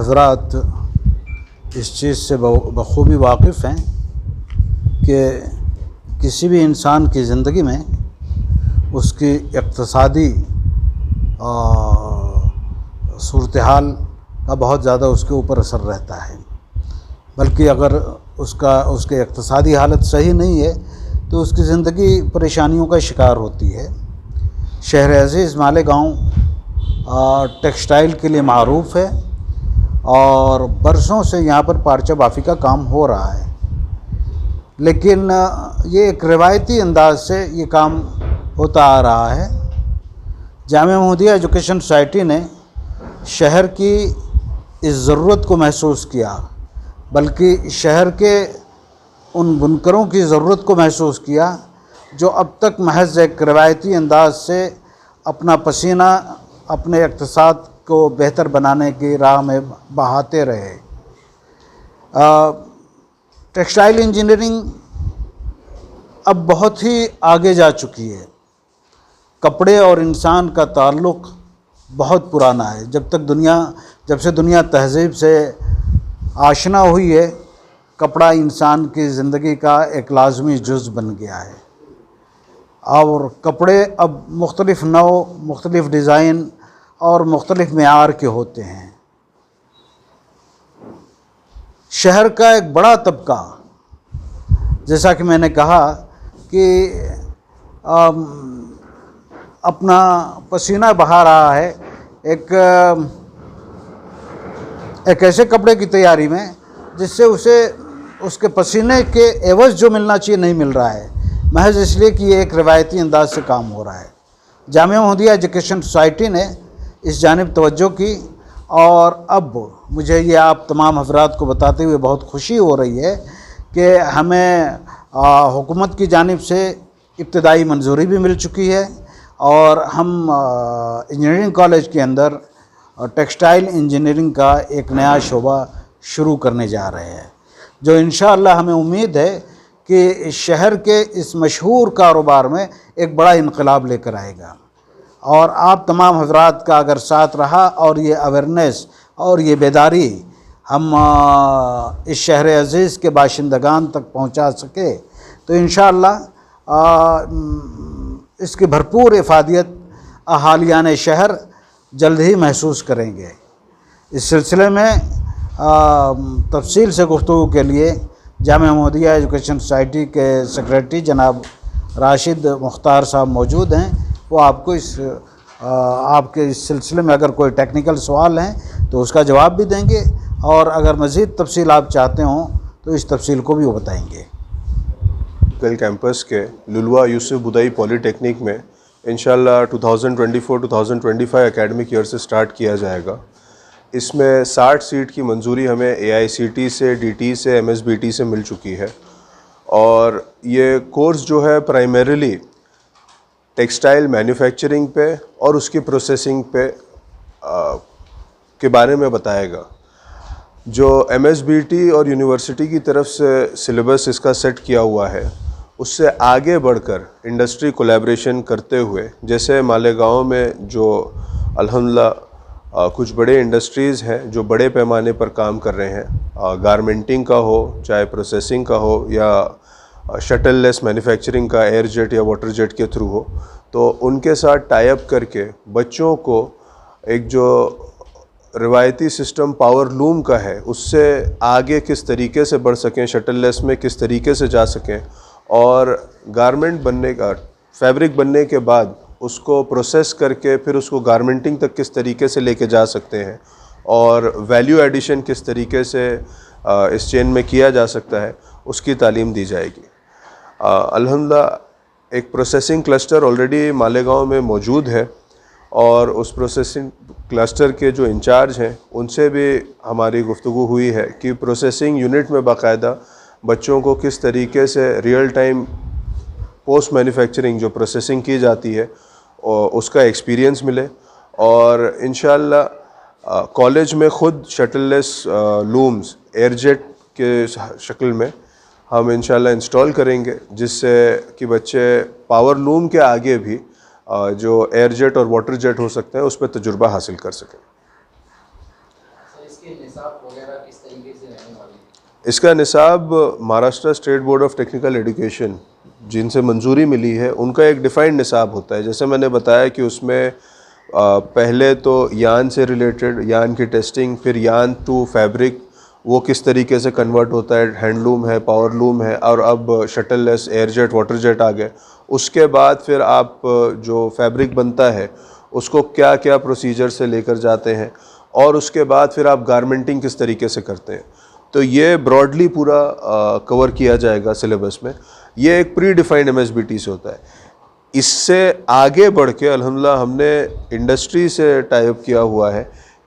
हज़रात इस चीज़ से बखूबी वाकिफ़ हैं कि किसी भी इंसान की ज़िंदगी में उसकी इक़्तिसादी सूरत हाल का बहुत ज़्यादा उसके ऊपर असर रहता है। बल्कि अगर उसके इक़्तिसादी हालत सही नहीं है तो उसकी ज़िंदगी परेशानियों का शिकार होती है। शहर अज़ीज़ मालेगांव टेक्सटाइल के लिए मारूफ़ है और बरसों से यहाँ पर पारचा बाफ़ी का काम हो रहा है, लेकिन ये एक रिवायती अंदाज से ये काम होता आ रहा है। जामिया महमूदिया एजुकेशन सोसाइटी ने शहर की इस ज़रूरत को महसूस किया, बल्कि शहर के उन बुनकरों की ज़रूरत को महसूस किया जो अब तक महज एक रिवायती अंदाज से अपना पसीना अपने इक़्तिसाद को बेहतर बनाने की राह में बहाते रहे। टेक्सटाइल इंजीनियरिंग अब बहुत ही आगे जा चुकी है। कपड़े और इंसान का ताल्लुक़ बहुत पुराना है। जब से दुनिया तहज़ीब से आशना हुई है, कपड़ा इंसान की ज़िंदगी का एक लाज़मी जुज़ बन गया है और कपड़े अब मुख्तलिफ़ नौ, मुख्तलिफ़ डिज़ाइन और मुख्तलिफ़ मेयार के होते हैं। शहर का एक बड़ा तबका, जैसा कि मैंने कहा कि अपना पसीना बहा रहा है एक ऐसे कपड़े की तैयारी में जिससे उसे उसके पसीने के एवज़ जो मिलना चाहिए नहीं मिल रहा है, महज इसलिए कि ये एक रिवायती अंदाज से काम हो रहा है। जामिया महमूदिया एजुकेशन सोसाइटी ने इस जानिब तवज्जो की और अब मुझे ये आप तमाम हज़रात को बताते हुए बहुत खुशी हो रही है कि हमें हुकूमत की जानिब से इब्तिदाई मंजूरी भी मिल चुकी है और हम इंजीनियरिंग कॉलेज के अंदर टेक्सटाइल इंजीनियरिंग का एक नया शोबा शुरू करने जा रहे हैं, जो इंशाअल्लाह हमें उम्मीद है कि शहर के इस मशहूर कारोबार में एक बड़ा इनकलाब लेकर आएगा। और आप तमाम हज़रात का अगर साथ रहा और ये अवेयरनेस और ये बेदारी हम इस शहर अज़ीज़ के बाशिंदगान तक पहुंचा सके तो इंशाअल्लाह इसकी भरपूर इफ़ादियत अहालियान शहर जल्द ही महसूस करेंगे। इस सिलसिले में तफसील से गुफ्तगू के लिए जामिया महमूदिया एजुकेशन सोसाइटी के सेक्रेटरी जनाब राशिद मुख्तार साहब मौजूद हैं। वो आपको आपके इस सिलसिले में अगर कोई टेक्निकल सवाल हैं तो उसका जवाब भी देंगे और अगर मज़ीद तफसील आप चाहते हों तो इस तफसील को भी वो बताएंगे। कल कैंपस के लुलवा यूसुफ बुदाई पॉलीटेक्निक में इंशाल्लाह 2024-2025 एकेडमिक ईयर से स्टार्ट किया जाएगा। इसमें 60 सीट की मंजूरी हमें AICT से, DT से, MSBT से मिल चुकी है और ये कोर्स जो है प्राइमरीली टेक्सटाइल मैन्युफैक्चरिंग पे और उसकी प्रोसेसिंग पे के बारे में बताएगा। जो MSBT और यूनिवर्सिटी की तरफ से सिलेबस इसका सेट किया हुआ है उससे आगे बढ़कर इंडस्ट्री कोलैबोरेशन करते हुए, जैसे मालेगांव में जो अल्हम्दुलिल्लाह कुछ बड़े इंडस्ट्रीज़ हैं जो बड़े पैमाने पर काम कर रहे हैं, गारमेंटिंग का हो, चाहे प्रोसेसिंग का हो या शटल लेस मैन्युफैक्चरिंग का एयर जेट या वाटर जेट के थ्रू हो, तो उनके साथ टाई अप करके बच्चों को एक जो रिवायती सिस्टम पावर लूम का है उससे आगे किस तरीके से बढ़ सकें, शटल लेस में किस तरीके से जा सकें और गारमेंट बनने का, फैब्रिक बनने के बाद उसको प्रोसेस करके फिर उसको गारमेंटिंग तक किस तरीके से लेके जा सकते हैं और वैल्यू एडिशन किस तरीके से इस चेन में किया जा सकता है, उसकी तालीम दी जाएगी। अल्हम्दुलिल्लाह एक प्रोसेसिंग क्लस्टर ऑलरेडी मालेगांव में मौजूद है और उस प्रोसेसिंग क्लस्टर के जो इंचार्ज हैं उनसे भी हमारी गुफ्तगू हुई है कि प्रोसेसिंग यूनिट में बाकायदा बच्चों को किस तरीके से रियल टाइम पोस्ट मैन्युफैक्चरिंग जो प्रोसेसिंग की जाती है उसका एक्सपीरियंस मिले और इंशाअल्लाह कॉलेज में ख़ुद शटललेस लूम्स एयरजेट के शक्ल में हम इंशाअल्लाह इंस्टॉल करेंगे, जिससे कि बच्चे पावर लूम के आगे भी जो एयर जेट और वाटर जेट हो सकते हैं उस पर तजुर्बा हासिल कर सकें। इसके निसाब वगैरह किस तरीके से रहने वाले हैं? इसका निसाब Maharashtra state board of technical education जिनसे मंजूरी मिली है उनका एक डिफाइंड निसाब होता है। जैसे मैंने बताया कि उसमें पहले तो यान से रिलेटेड, यान की टेस्टिंग, फिर यान टू फैब्रिक वो किस तरीके से कन्वर्ट होता है, हैंडलूम है, पावरलूम है, और अब shuttle less air jet, water jet आ गए। उसके बाद फिर आप जो फैब्रिक बनता है उसको क्या क्या प्रोसीजर से लेकर जाते हैं, और उसके बाद फिर आप गारमेंटिंग किस तरीके से करते हैं। तो ये ब्रॉडली पूरा कवर किया जाएगा सिलेबस में। ये एक प्री डिफाइंड MSBT से होता है। इससे आगे बढ़ के अल्हम्दुलिल्लाह हमने इंडस्ट्री से टाई अप किया हुआ है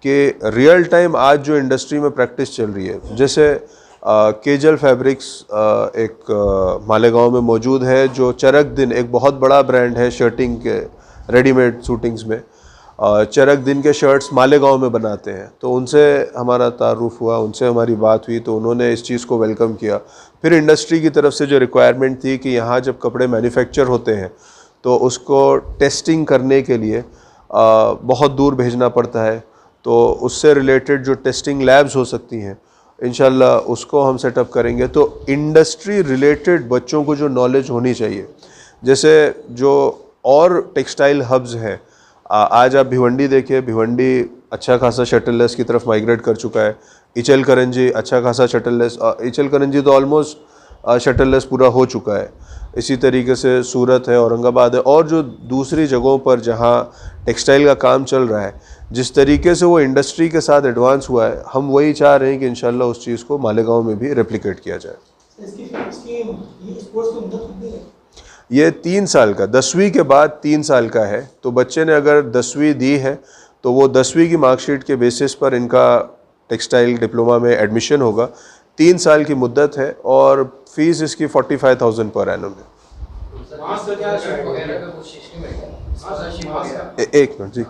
कि रियल टाइम आज जो इंडस्ट्री में प्रैक्टिस चल रही है, जैसे केजल फैब्रिक्स एक मालेगांव में मौजूद है, जो चरक दिन एक बहुत बड़ा ब्रांड है शर्टिंग के, रेडीमेड सूटिंग्स में। चरक दिन के शर्ट्स मालेगांव में बनाते हैं, तो उनसे हमारा तारुफ हुआ, उनसे हमारी बात हुई, तो उन्होंने इस चीज़ को वेलकम किया। फिर इंडस्ट्री की तरफ से जो रिक्वायरमेंट थी कि यहाँ जब कपड़े मैन्युफैक्चर होते हैं तो उसको टेस्टिंग करने के लिए बहुत दूर भेजना पड़ता है, तो उससे रिलेटेड जो टेस्टिंग लैब्स हो सकती हैं इंशाल्लाह उसको हम सेटअप करेंगे। तो इंडस्ट्री रिलेटेड बच्चों को जो नॉलेज होनी चाहिए, जैसे जो और टेक्सटाइल हब्स हैं, आज आप भिवंडी देखिए, भिवंडी अच्छा खासा शटललेस की तरफ माइग्रेट कर चुका है। इचल करंजी अच्छा खासा शटललेस, इचल करंजी तो ऑलमोस्ट शटललेस पूरा हो चुका है। इसी तरीके से सूरत है, औरंगाबाद है, और जो दूसरी जगहों पर जहाँ टेक्सटाइल का काम चल रहा है, जिस तरीके से वो इंडस्ट्री के साथ एडवांस हुआ है, हम वही चाह रहे हैं कि इंशाल्लाह उस चीज़ को मालेगांव में भी रेप्लिकेट किया जाए। ये 3 साल का, 10वीं के बाद 3 साल का है। तो बच्चे ने अगर 10वीं दी है तो वो 10वीं की मार्कशीट के बेसिस पर इनका टेक्सटाइल डिप्लोमा में एडमिशन होगा। 3 साल की मुद्दत है और फीस इसकी 45,000 पर एनम है। एक मिनट जी।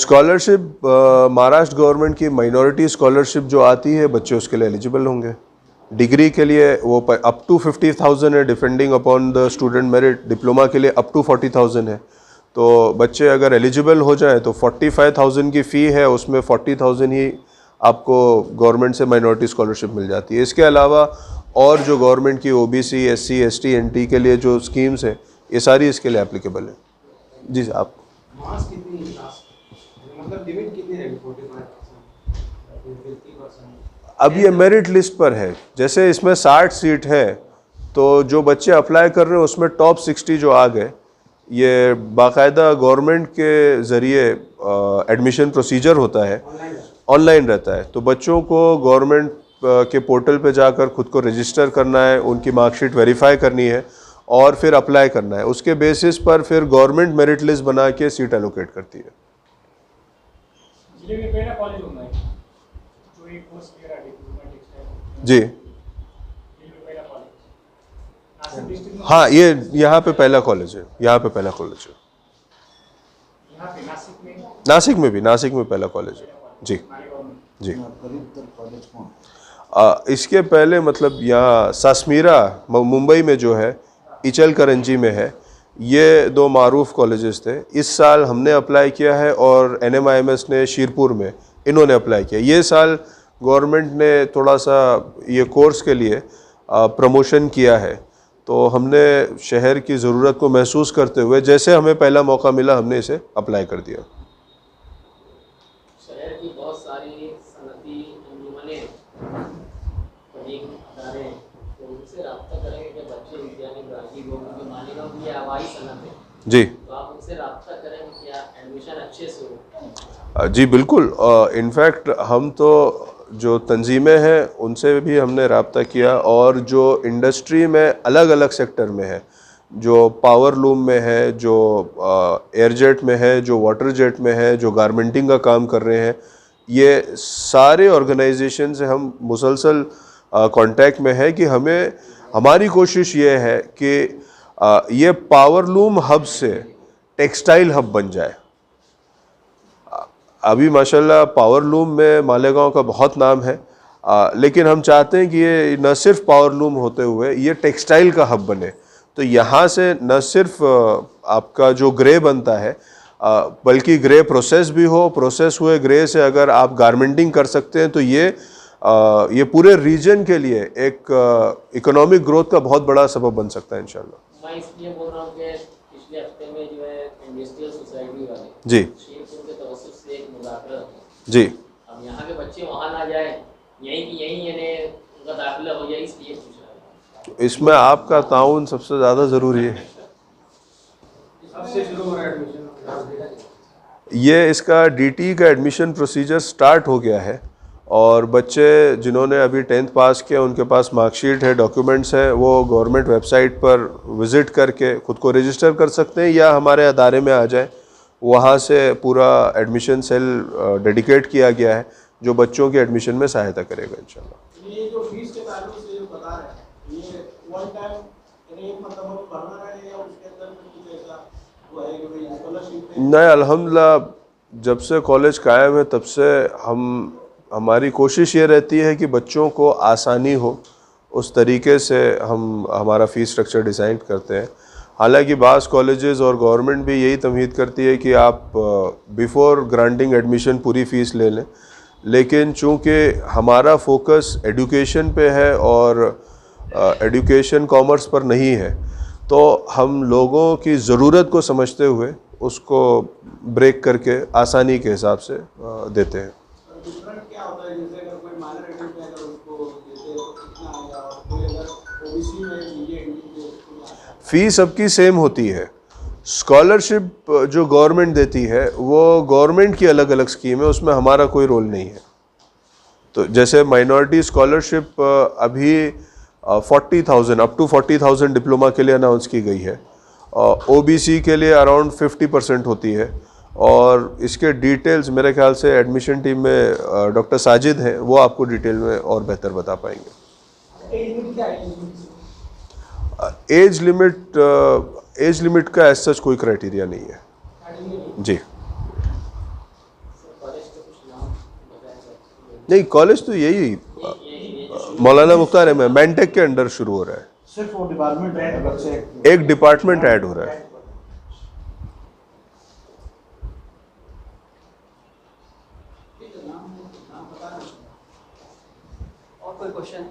स्कॉलरशिप महाराष्ट्र गवर्नमेंट की माइनॉरिटी स्कॉलरशिप जो आती है, बच्चे उसके लिए एलिजिबल होंगे। डिग्री के लिए वो अप टू 50,000 है, depending upon the student merit. Diploma के लिए अप टू 40,000 है। तो बच्चे अगर एलिजिबल हो जाए तो 45,000 की फ़ी है, उसमें 40,000 ही आपको गवर्नमेंट से माइनॉरिटी स्कॉलरशिप मिल जाती है। इसके अलावा और जो गवर्नमेंट की OBC, SC, ST, NT के लिए जो स्कीम्स हैं, ये सारी इसके लिए एप्लीकेबल है। जी आप अब ये मेरिट लिस्ट पर है। जैसे इसमें 60 सीट है, तो जो बच्चे अप्लाई कर रहे हैं उसमें टॉप 60 जो आ गए, ये बाकायदा गवर्नमेंट के ज़रिए एडमिशन प्रोसीजर होता है, ऑनलाइन रहता है। तो बच्चों को गवर्नमेंट के पोर्टल पे जाकर खुद को रजिस्टर करना है, उनकी मार्कशीट वेरीफाई करनी है और फिर अप्लाई करना है। उसके बेसिस पर फिर गवर्नमेंट मेरिट लिस्ट बना के सीट एलोकेट करती है। जी हाँ, ये यहाँ पे पहला कॉलेज है, यहाँ पे पहला कॉलेज है। नासिक में भी, नासिक में पहला कॉलेज है। जी जी। इसके पहले मतलब यहाँ सासमीरा मुंबई में जो है, इचल करंजी में है, ये 2 मारूफ कॉलेजेस थे। इस साल हमने अप्लाई किया है और NMIMS ने शीरपुर में इन्होंने अप्लाई किया। ये साल गवर्नमेंट ने थोड़ा सा ये कोर्स के लिए प्रमोशन किया है, तो हमने शहर की ज़रूरत को महसूस करते हुए जैसे हमें पहला मौका मिला हमने इसे अप्लाई कर दिया। शहर की बहुत सारी सनती अंजुमनें, अदारे, तो उनसे रब्ता करेंगे कि बच्चे इम्तिहानी ग्राफी हो, क्योंकि मालेगांव की आवाज़ सनत है जी, तो आप उनसे रब्ता करेंगे क्या एडमिशन अच्छे से हो? जी बिल्कुल। इनफैक्ट हम तो जो तंजीमें हैं उनसे भी हमने रब्ता किया, और जो इंडस्ट्री में अलग अलग सेक्टर में है, जो पावर लूम में है, जो एयर जेट में है, जो वाटर जेट में है, जो गारमेंटिंग का काम कर रहे हैं, ये सारे ऑर्गेनाइजेशन से हम मुसलसल कांटेक्ट में है कि हमारी कोशिश ये है कि ये पावर लूम हब से टेक्सटाइल हब बन जाए। अभी माशाल्लाह पावर लूम में मालेगांव का बहुत नाम है, लेकिन हम चाहते हैं कि ये न सिर्फ पावर लूम होते हुए ये टेक्सटाइल का हब बने। तो यहाँ से न सिर्फ आपका जो ग्रे बनता है, बल्कि ग्रे प्रोसेस भी हो, प्रोसेस हुए ग्रे से अगर आप गारमेंटिंग कर सकते हैं तो ये पूरे रीजन के लिए एक इकोनॉमिक ग्रोथ का बहुत बड़ा सबब बन सकता है इंशाल्लाह। मैं इसलिए बोल रहा हूँ कि पिछले हफ्ते में जो है इंडस्ट्रियल सोसाइटी वाले जी शेरपुर के तवज्जुह से एक मुज़ाकरा था। जी। अब यहाँ के बच्चे वहाँ ना जाए, यहीं की यहीं यानी उनका दाखिला हो जाए, इसलिए पूछ रहा है। इसमें आपका ताउन सबसे ज़्यादा ज़रूरी है। ये इसका डीटी का एडमिशन प्रोसीजर स्टार्ट हो गया है और बच्चे जिन्होंने अभी 10th पास किया उनके पास मार्कशीट है, डॉक्यूमेंट्स है, वो गवर्नमेंट वेबसाइट पर विज़िट करके ख़ुद को रजिस्टर कर सकते हैं या हमारे अदारे में आ जाएं। वहाँ से पूरा एडमिशन सेल डेडिकेट किया गया है जो बच्चों के एडमिशन में सहायता करेगा इंशाल्लाह। ये जो फीस के ताल्लुक से जो बता रहे हैं, ये वन टाइम एक मतलब हम भरना है या उसके अंदर कुछ ऐसा वो है कि भाई स्कॉलरशिप? नहीं, अल्हम्दुलिल्लाह जब से कॉलेज कायम है तब से हमारी कोशिश ये रहती है कि बच्चों को आसानी हो, उस तरीके से हम हमारा फ़ीस स्ट्रक्चर डिज़ाइन करते हैं। हालांकि बाज़ कॉलेजेस और गवर्नमेंट भी यही तमहीद करती है कि आप बिफ़ोर ग्रांटिंग एडमिशन पूरी फ़ीस ले लें, लेकिन चूँकि हमारा फोकस एजुकेशन पे है और एजुकेशन कॉमर्स पर नहीं है तो हम लोगों की ज़रूरत को समझते हुए उसको ब्रेक करके आसानी के हिसाब से देते हैं। डिफरेंट क्या होता है, जैसे अगर कोई माइनॉरिटी में अगर उसको देते तो कितना आएगा और कोई अगर ओबीसी में बीए फ़ीस सबकी सेम होती है। स्कॉलरशिप जो गवर्नमेंट देती है वो गवर्नमेंट की अलग अलग स्कीम है, उसमें हमारा कोई रोल नहीं है। तो जैसे माइनॉरिटी स्कॉलरशिप अभी 40,000 अप टू 40,000 डिप्लोमा के लिए अनाउंस की गई है। ओबीसी के लिए अराउंड 50% होती है और इसके डिटेल्स मेरे ख्याल से एडमिशन टीम में डॉक्टर साजिद हैं, वो आपको डिटेल में और बेहतर बता पाएंगे। एज लिमिट का एज सच कोई क्राइटेरिया नहीं है जी। नहीं, कॉलेज तो यही मौलाना मुख्तार है, मैनटेक के अंडर शुरू हो रहा है। सिर्फ वो डिपार्टमेंट है, अलग से एक डिपार्टमेंट ऐड हो रहा है। और कोई क्वेश्चन?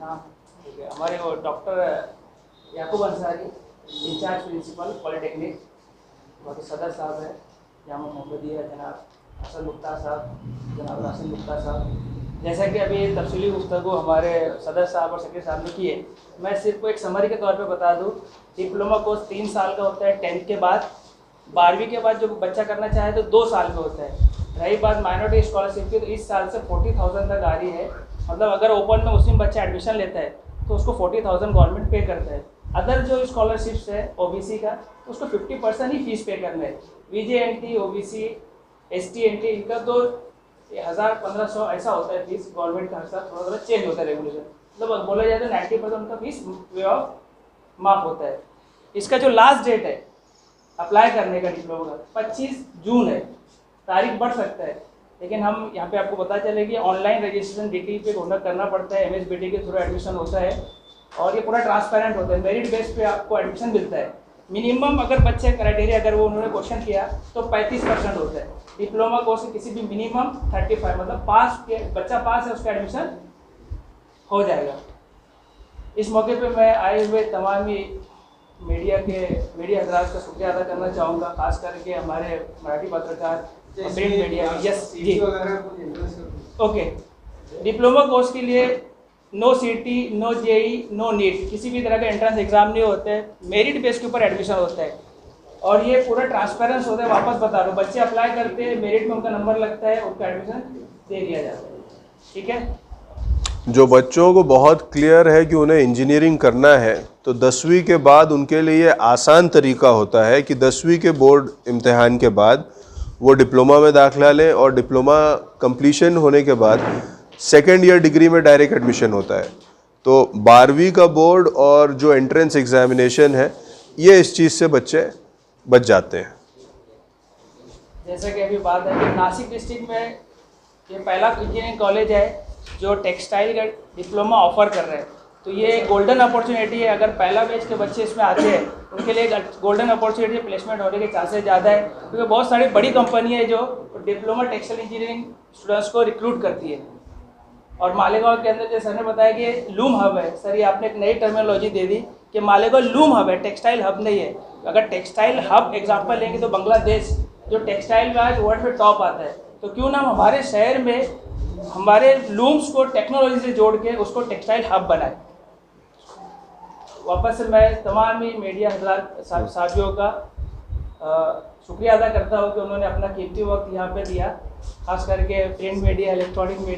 नाम ठीक है। हमारे वो डॉक्टर याकूब अंसारी, इंचार्ज प्रिंसिपल पॉलिटेक्निक, बाकी सदर साहब है जामा मोहम्मदिया, जनाब हसन मुख्तार साहब, जनाब रासिन मुख्तार साहब। जैसा कि अभी तफसीली गुफ्तगू हमारे सदर साहब और सेक्रेटरी साहब ने की है, मैं सिर्फ एक समरी के तौर पे बता दूं, डिप्लोमा कोर्स 3 साल का होता है 10th के बाद। 12वीं के बाद जो बच्चा करना चाहे तो 2 साल का होता है। रही बात माइनॉरिटी स्कॉलरशिप की, तो इस साल से 40,000 तक आ रही है। मतलब अगर ओपन में मुस्लिम बच्चा एडमिशन लेता है तो उसको 40,000 गवर्नमेंट पे करता है। अदर जो स्कॉलरशिप्स है ओबीसी का, उसको 50% ही फीस पे करना है। वीजेएनटी, ओबीसी, एसटी/एनटी इनका तो 1,000-1,500 ऐसा होता है फीस। गवर्नमेंट का हिसाब थोड़ा थोड़ा चेंज होता है रेगुलेशन, मतलब बोला जाए तो 90% उनका फीस वे ऑफ माफ होता है। इसका जो लास्ट डेट है अप्लाई करने का डिप्लोमा का 25 जून है। तारीख बढ़ सकता है, लेकिन हम यहाँ पे आपको पता चले कि ऑनलाइन रजिस्ट्रेशन डीटी पे होना करना पड़ता है। एमएसबीटी के थ्रू एडमिशन होता है और ये पूरा ट्रांसपेरेंट होता है। मेरिट बेस पे आपको एडमिशन मिलता है। मिनिमम अगर बच्चे क्राइटेरिया अगर वो उन्होंने क्वेश्चन किया तो 35% होता है। डिप्लोमा कोर्स के किसी भी मिनिमम 35, मतलब पास के बच्चा पास है उसका एडमिशन हो जाएगा। इस मौके पे मैं आए हुए तमाम ही मीडिया हजरात का शुक्रिया अदा करना चाहूँगा, खास करके हमारे मराठी पत्रकार, प्रिंट मीडिया। यस जी, ओके। डिप्लोमा कोर्स के लिए नो सीटी, नो जेई, नो नीट, किसी भी तरह का एंट्रेंस एग्जाम नहीं होता है। मेरिट बेस के ऊपर एडमिशन होता है और ये पूरा ट्रांसपेरेंस होता है। वापस बता रहा हूँ, बच्चे अप्लाई करते हैं, मेरिट में उनका नंबर लगता है, उनका एडमिशन दे दिया जाता है। ठीक है। जो बच्चों को बहुत क्लियर है कि उन्हें इंजीनियरिंग करना है तो 10वीं के बाद उनके लिए आसान तरीका होता है कि 10वीं के बोर्ड इम्तिहान के बाद वो डिप्लोमा में दाखिला लें और डिप्लोमा कंप्लीशन होने के बाद सेकेंड ईयर डिग्री में डायरेक्ट एडमिशन होता है। तो 12वीं का बोर्ड और जो एंट्रेंस एग्जामिनेशन है ये इस चीज़ से बच्चे बच जाते हैं। जैसा कि अभी बात है कि नासिक डिस्ट्रिक्ट में ये पहला इंजीनियरिंग कॉलेज है जो टेक्सटाइल का डिप्लोमा ऑफर कर रहे हैं। तो ये एक गोल्डन अपॉर्चुनिटी है। अगर पहला बैच के बच्चे इसमें आते हैं उनके लिए एक गोल्डन अपॉर्चुनिटी, प्लेसमेंट होने के चांसेस ज़्यादा है, क्योंकि बहुत सारी बड़ी कंपनी है जो डिप्लोमा टेक्सटाइल इंजीनियरिंग स्टूडेंट्स को रिक्रूट करती है। और मालेगांव के अंदर जैसे सर ने बताया कि लूम हब है, सर ये आपने एक नई टर्मिनोलॉजी दे दी कि मालेगांव लूम हब है, टेक्सटाइल हब नहीं है। अगर टेक्सटाइल हब एग्जांपल लेंगे तो बांग्लादेश जो टेक्सटाइल में आज वर्ल्ड में टॉप आता है, तो क्यों ना हम हमारे शहर में हमारे लूम्स को टेक्नोलॉजी से जोड़ के उसको टेक्सटाइल हब बनाए। वापस से मैं तमाम ही मीडिया हजरात साथियों का शुक्रिया अदा करता हूँ कि उन्होंने अपना कीमती वक्त यहाँ पे दिया, खास करके प्रिंट मीडिया, इलेक्ट्रॉनिक मीडिया।